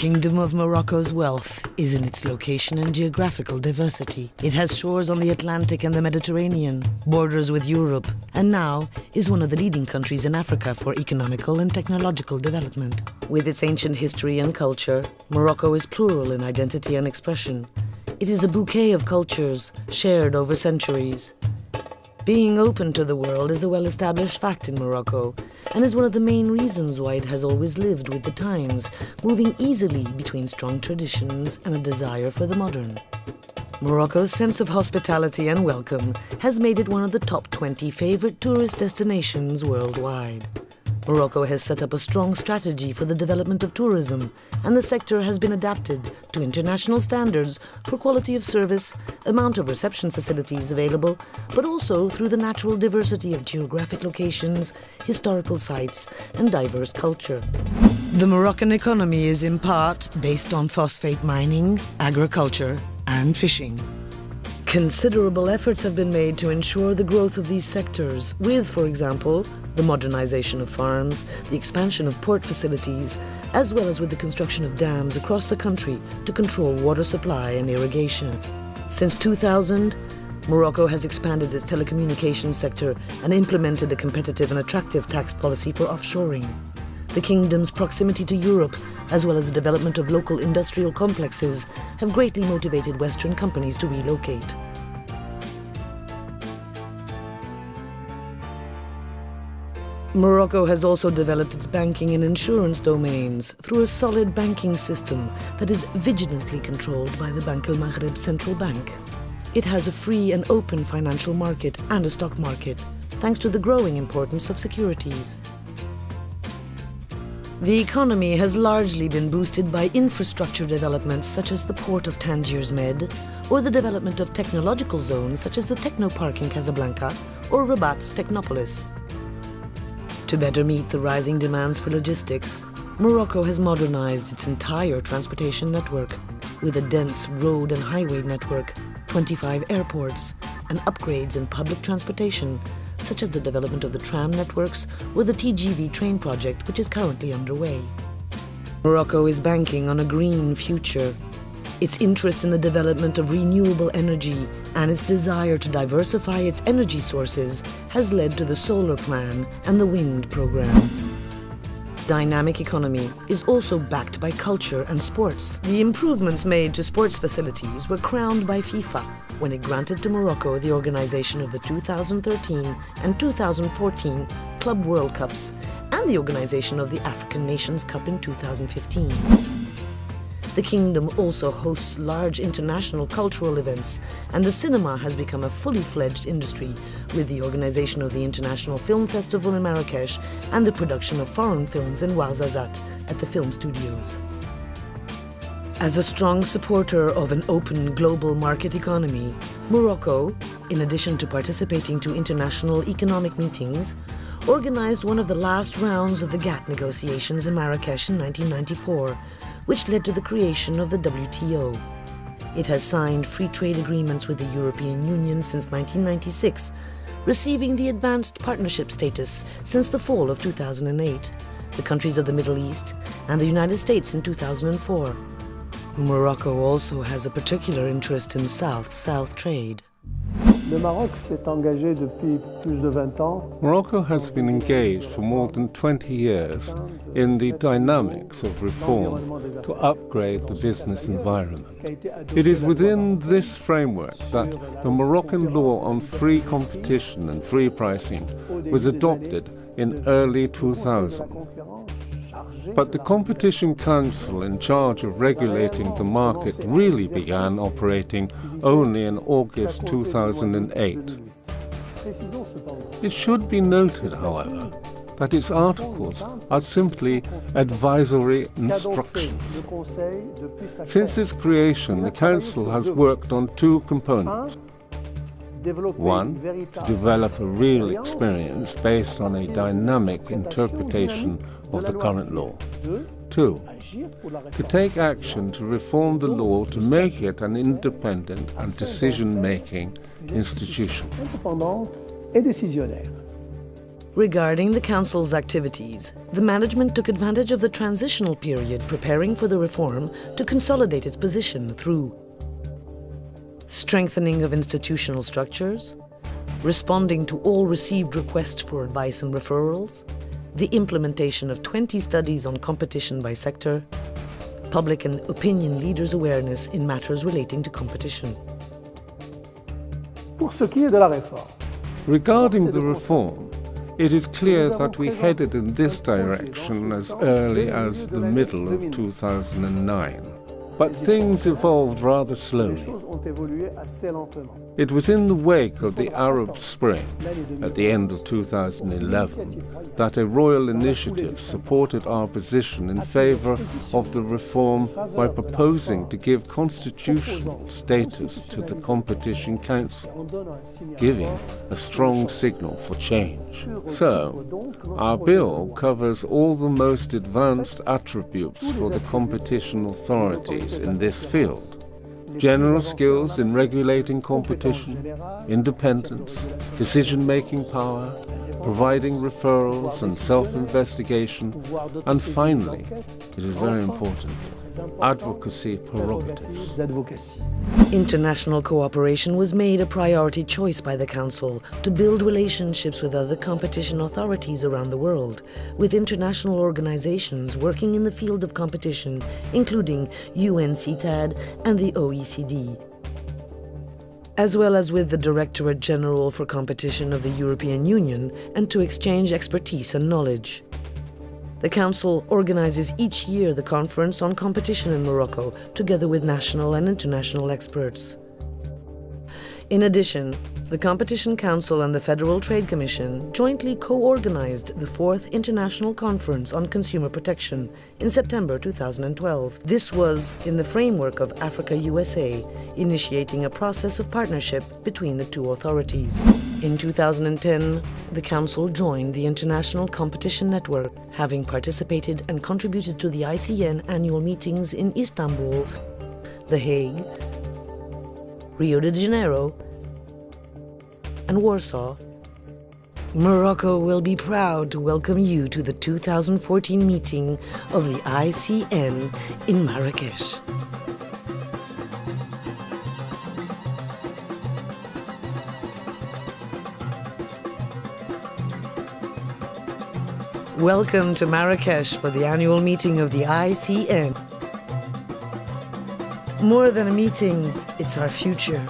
Kingdom of Morocco's wealth is in its location and geographical diversity. It has shores on the Atlantic and the Mediterranean, borders with Europe, and now is one of the leading countries in Africa for economical and technological development. With its ancient history and culture, Morocco is plural in identity and expression. It is a bouquet of cultures shared over centuries. Being open to the world is a well-established fact in Morocco and is one of the main reasons why it has always lived with the times, moving easily between strong traditions and a desire for the modern. Morocco's sense of hospitality and welcome has made it one of the top 20 favorite tourist destinations worldwide. Morocco has set up a strong strategy for the development of tourism, and the sector has been adapted to international standards for quality of service, amount of reception facilities available, but also through the natural diversity of geographic locations, historical sites, and diverse culture. The Moroccan economy is in part based on phosphate mining, agriculture, and fishing. Considerable efforts have been made to ensure the growth of these sectors with, for example, the modernization of farms, the expansion of port facilities, as well as with the construction of dams across the country to control water supply and irrigation. Since 2000, Morocco has expanded its telecommunications sector and implemented a competitive and attractive tax policy for offshoring. The kingdom's proximity to Europe, as well as the development of local industrial complexes, have greatly motivated Western companies to relocate. Morocco has also developed its banking and insurance domains through a solid banking system that is vigilantly controlled by the Bank El Maghreb Central Bank. It has a free and open financial market and a stock market, thanks to the growing importance of securities. The economy has largely been boosted by infrastructure developments such as the port of Tangiers Med, or the development of technological zones such as the Technopark in Casablanca or Rabat's Technopolis. To better meet the rising demands for logistics, Morocco has modernized its entire transportation network with a dense road and highway network, 25 airports, and upgrades in public transportation, such as the development of the tram networks or the TGV train project, which is currently underway. Morocco is banking on a green future. Its interest in the development of renewable energy and its desire to diversify its energy sources has led to the solar plan and the wind program. Dynamic economy is also backed by culture and sports. The improvements made to sports facilities were crowned by FIFA when it granted to Morocco the organization of the 2013 and 2014 Club World Cups and the organization of the African Nations Cup in 2015. The kingdom also hosts large international cultural events, and the cinema has become a fully fledged industry with the organization of the International Film Festival in Marrakesh and the production of foreign films in Ouarzazate at the film studios. As a strong supporter of an open global market economy, Morocco, in addition to participating to international economic meetings, organized one of the last rounds of the GATT negotiations in Marrakesh in 1994, which led to the creation of the WTO. It has signed free trade agreements with the European Union since 1996, receiving the advanced partnership status since the fall of 2008, the countries of the Middle East, and the United States in 2004. Morocco also has a particular interest in South-South trade. Le Maroc s'est engagé depuis plus de 20 ans. Morocco has been engaged for more than 20 years in the dynamics of reform to upgrade the business environment. It is within this framework that the Moroccan law on free competition and free pricing was adopted in early 2000. But the Competition Council in charge of regulating the market really began operating only in August 2008. It should be noted, however, that its articles are simply advisory instructions. Since its creation, the Council has worked on two components. One, to develop a real experience based on a dynamic interpretation of the current law. Two, to take action to reform the law to make it an independent and decision-making institution. Regarding the Council's activities, the management took advantage of the transitional period preparing for the reform to consolidate its position through strengthening of institutional structures, responding to all received requests for advice and referrals, the implementation of 20 studies on competition by sector, public and opinion leaders' awareness in matters relating to competition. Pour ce qui est de la réforme, Regarding the reform, it is clear that we headed in this direction as early as the middle of 2009. But things evolved rather les slowly. choses ont évolué assez lentement. It was in the wake of the Arab Spring, at the end of 2011, that a royal initiative supported our position in favor of the reform by proposing to give constitutional status to the Competition Council, On donne un signal giving fort a strong signal for change. So, our bill covers all the most advanced attributes for the competition authorities in this field. General skills in regulating competition, independence, decision-making power, providing referrals and self-investigation, and finally, it is very important, advocacy prerogatives. d'advocacy. International cooperation was made a priority choice by the Council to build relationships with other competition authorities around the world, with international organizations working in the field of competition, including UNCTAD and the OECD, as well as with the Directorate General for Competition of the European Union, and to exchange expertise and knowledge. The Council organizes each year the Conference on Competition in Morocco, together with national and international experts. In addition, the Competition Council and the Federal Trade Commission jointly co-organized the 4th International Conference on Consumer Protection in September 2012. This was in the framework of Africa-USA, initiating a process of partnership between the two authorities. In 2010, the Council joined the International Competition Network, having participated and contributed to the ICN annual meetings in Istanbul, The Hague, Rio de Janeiro, and Warsaw. Morocco will be proud to welcome you to the 2014 meeting of the ICN in Marrakesh. Welcome to Marrakesh for the annual meeting of the ICN. More than a meeting, it's our future.